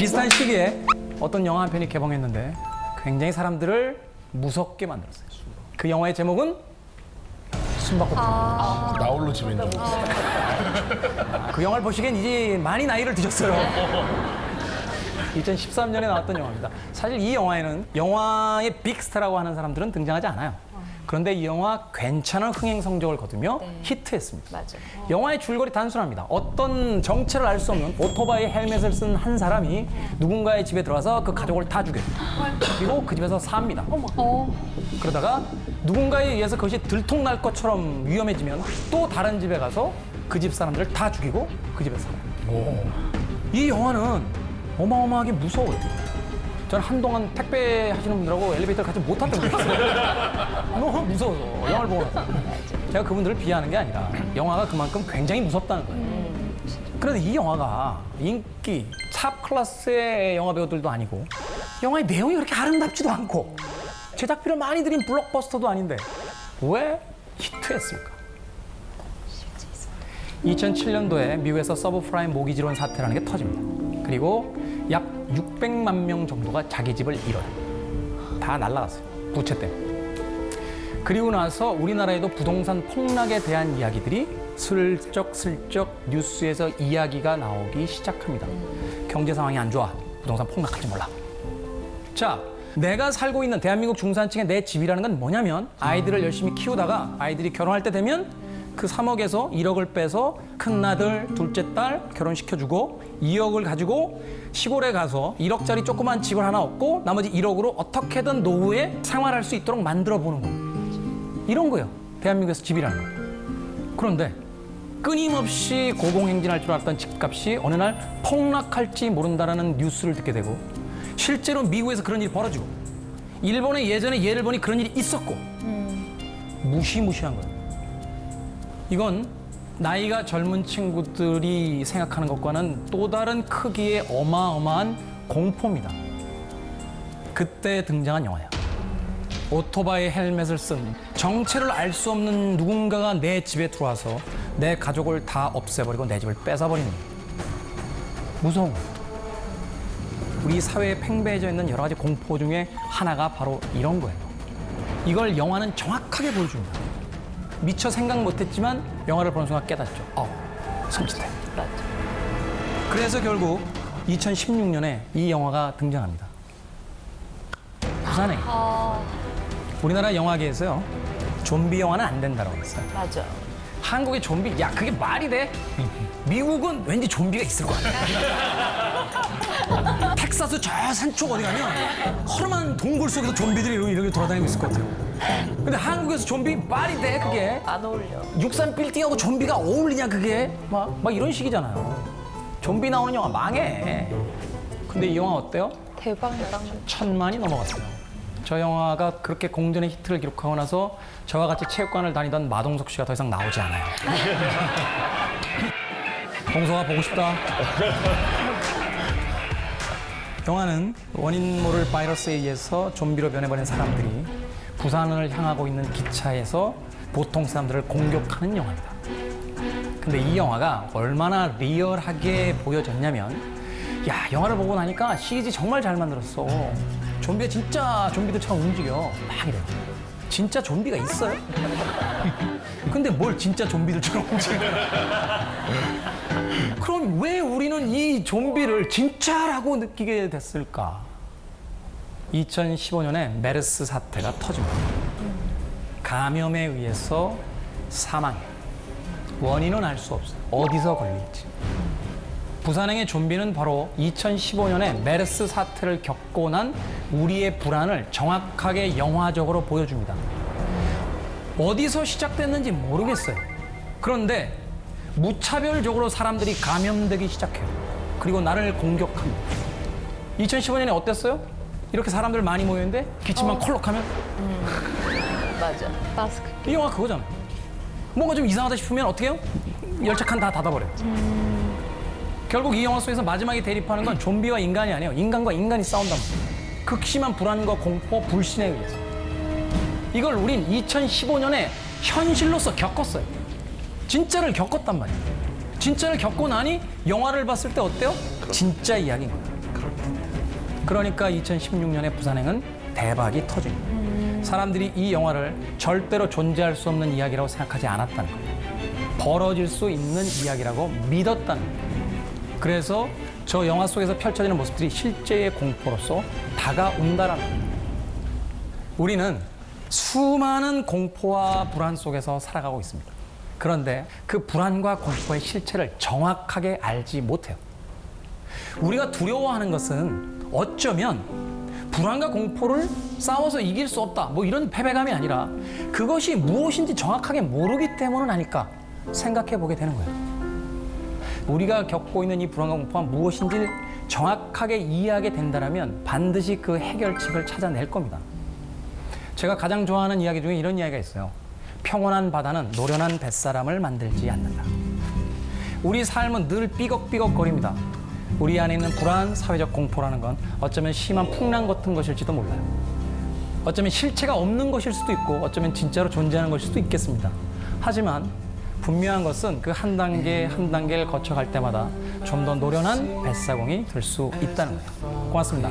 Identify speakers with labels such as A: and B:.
A: 비슷한 시기에 어떤 영화 한 편이 개봉했는데 굉장히 사람들을 무섭게 만들었어요. 그 영화의 제목은 숨바꼭질.
B: 나홀로 집에 있는
A: 그 영화를 보시기엔 이제 많이 나이를 드셨어요. 2013년에 나왔던 영화입니다. 사실 이 영화에는 영화의 빅스타라고 하는 사람들은 등장하지 않아요. 그런데 이 영화 괜찮은 흥행 성적을 거두며 히트했습니다.
C: 맞아.
A: 영화의 줄거리 단순합니다. 어떤 정체를 알 수 없는 오토바이 헬멧을 쓴 한 사람이 누군가의 집에 들어와서 그 가족을 다 죽여요. 그리고 그 집에서 삽니다. 그러다가 누군가에 의해서 그것이 들통날 것처럼 위험해지면 또 다른 집에 가서 그 집 사람들을 다 죽이고 그 집에서 살아요. 이 영화는 어마어마하게 무서워요. 저는 한동안 택배 하시는 분들하고 엘리베이터를 같이 못 탔던 적이 있어요. 너무 무서워서 영화를 보고 나서. 제가 그분들을 비하하는 게 아니라 영화가 그만큼 굉장히 무섭다는 거예요. 그런데 이 영화가 인기, 탑 클래스의 영화 배우들도 아니고 영화의 내용이 그렇게 아름답지도 않고 제작비를 많이 들인 블록버스터도 아닌데 왜 히트했을까? 2007년도에 미국에서 서브프라임 모기지론 사태라는 게 터집니다. 그리고 약 600만 명 정도가 자기 집을 잃어요. 다 날라갔어요. 부채 때문에. 그리고 나서 우리나라에도 부동산 폭락에 대한 이야기들이 슬쩍슬쩍 뉴스에서 이야기가 나오기 시작합니다. 경제 상황이 안 좋아. 부동산 폭락할지 몰라. 자, 내가 살고 있는 대한민국 중산층의 내 집이라는 건 뭐냐면 아이들을 열심히 키우다가 아이들이 결혼할 때 되면 그 3억에서 1억을 빼서 큰아들, 둘째 딸 결혼시켜주고 2억을 가지고 시골에 가서 1억짜리 조그만 집을 하나 얻고 나머지 1억으로 어떻게든 노후에 생활할 수 있도록 만들어보는 거예요. 이런 거예요. 대한민국에서 집이라는 거. 그런데 끊임없이 고공행진할 줄 알았던 집값이 어느 날 폭락할지 모른다라는 뉴스를 듣게 되고 실제로 미국에서 그런 일이 벌어지고 일본에 예전에 예를 보니 그런 일이 있었고 무시무시한 거예요. 이건 나이가 젊은 친구들이 생각하는 것과는 또 다른 크기의 어마어마한 공포입니다. 그때 등장한 영화야. 오토바이 헬멧을 쓴 정체를 알 수 없는 누군가가 내 집에 들어와서 내 가족을 다 없애버리고 내 집을 뺏어버리는 거예요. 무서운 거예요. 우리 사회에 팽배해져 있는 여러 가지 공포 중에 하나가 바로 이런 거예요. 이걸 영화는 정확하게 보여줍니다. 미처 생각 못했지만 영화를 보는 순간 깨닫죠. 섬찟해.
C: 맞아.
A: 그래서 결국 2016년에 이 영화가 등장합니다. 부산행. 우리나라 영화계에서요. 좀비 영화는 안 된다고 했어요.
C: 맞아.
A: 한국의 좀비, 야 그게 말이 돼? 미국은 왠지 좀비가 있을 것 같아. 텍사스 저 산쪽 어디 가면 허름한 동굴 속에서 좀비들이 이렇게 돌아다니고 있을 것 같아요. 근데 한국에서 좀비 말이 돼 그게?
C: 안 어울려.
A: 63 빌딩하고 좀비가 어울리냐 그게? 막 이런 식이잖아요. 좀비 나오는 영화 망해. 근데 이 영화 어때요?
C: 대박이다.
A: 1000만이 넘어갔어요. 저 영화가 그렇게 공전의 히트를 기록하고 나서 저와 같이 체육관을 다니던 마동석 씨가 더 이상 나오지 않아요. 동서가 보고 싶다. 영화는 원인 모를 바이러스에 의해서 좀비로 변해버린 사람들이 부산을 향하고 있는 기차에서 보통 사람들을 공격하는 영화입니다. 근데 이 영화가 얼마나 리얼하게 보여졌냐면 야 영화를 보고 나니까 CG 정말 잘 만들었어. 좀비가 진짜 좀비들처럼 움직여. 막 이래요. 진짜 좀비가 있어요? 근데 뭘 진짜 좀비들처럼 움직여? 그럼 왜 우리는 이 좀비를 진짜라고 느끼게 됐을까? 2015년에 메르스 사태가 터집니다. 감염에 의해서 사망해. 원인은 알 수 없어요. 어디서 걸릴지. 부산행의 좀비는 바로 2015년에 메르스 사태를 겪고 난 우리의 불안을 정확하게 영화적으로 보여줍니다. 어디서 시작됐는지 모르겠어요. 그런데 무차별적으로 사람들이 감염되기 시작해요. 그리고 나를 공격합니다. 2015년에 어땠어요? 이렇게 사람들 많이 모였는데 기침만 콜록하면
C: 맞아. 마스크.
A: 이 영화 그거잖아요. 뭔가 좀 이상하다 싶으면 어떻게 해요? 열차 칸 다 닫아버려요. 결국 이 영화 속에서 마지막에 대립하는 건 좀비와 인간이 아니에요. 인간과 인간이 싸운단 말이에요. 극심한 불안과 공포, 불신에 의해서. 이걸 우린 2015년에 현실로서 겪었어요. 진짜를 겪었단 말이에요. 진짜를 겪고 나니 영화를 봤을 때 어때요? 진짜 이야기인 거예요. 그러니까 2016년에 부산행은 대박이 터집니다. 사람들이 이 영화를 절대로 존재할 수 없는 이야기라고 생각하지 않았다는 거예요. 벌어질 수 있는 이야기라고 믿었다는 거예요. 그래서 저 영화 속에서 펼쳐지는 모습들이 실제의 공포로서 다가온다라는 거예요. 우리는 수많은 공포와 불안 속에서 살아가고 있습니다. 그런데 그 불안과 공포의 실체를 정확하게 알지 못해요. 우리가 두려워하는 것은 어쩌면 불안과 공포를 싸워서 이길 수 없다, 뭐 이런 패배감이 아니라 그것이 무엇인지 정확하게 모르기 때문은 아닐까 생각해 보게 되는 거예요. 우리가 겪고 있는 이 불안과 공포가 무엇인지 정확하게 이해하게 된다면 반드시 그 해결책을 찾아낼 겁니다. 제가 가장 좋아하는 이야기 중에 이런 이야기가 있어요. 평온한 바다는 노련한 뱃사람을 만들지 않는다. 우리 삶은 늘 삐걱삐걱거립니다. 우리 안에 있는 불안, 사회적 공포라는 건 어쩌면 심한 풍랑 같은 것일지도 몰라요. 어쩌면 실체가 없는 것일 수도 있고 어쩌면 진짜로 존재하는 것일 수도 있겠습니다. 하지만 분명한 것은 그 한 단계 한 단계를 거쳐갈 때마다 좀 더 노련한 뱃사공이 될 수 있다는 거예요. 고맙습니다.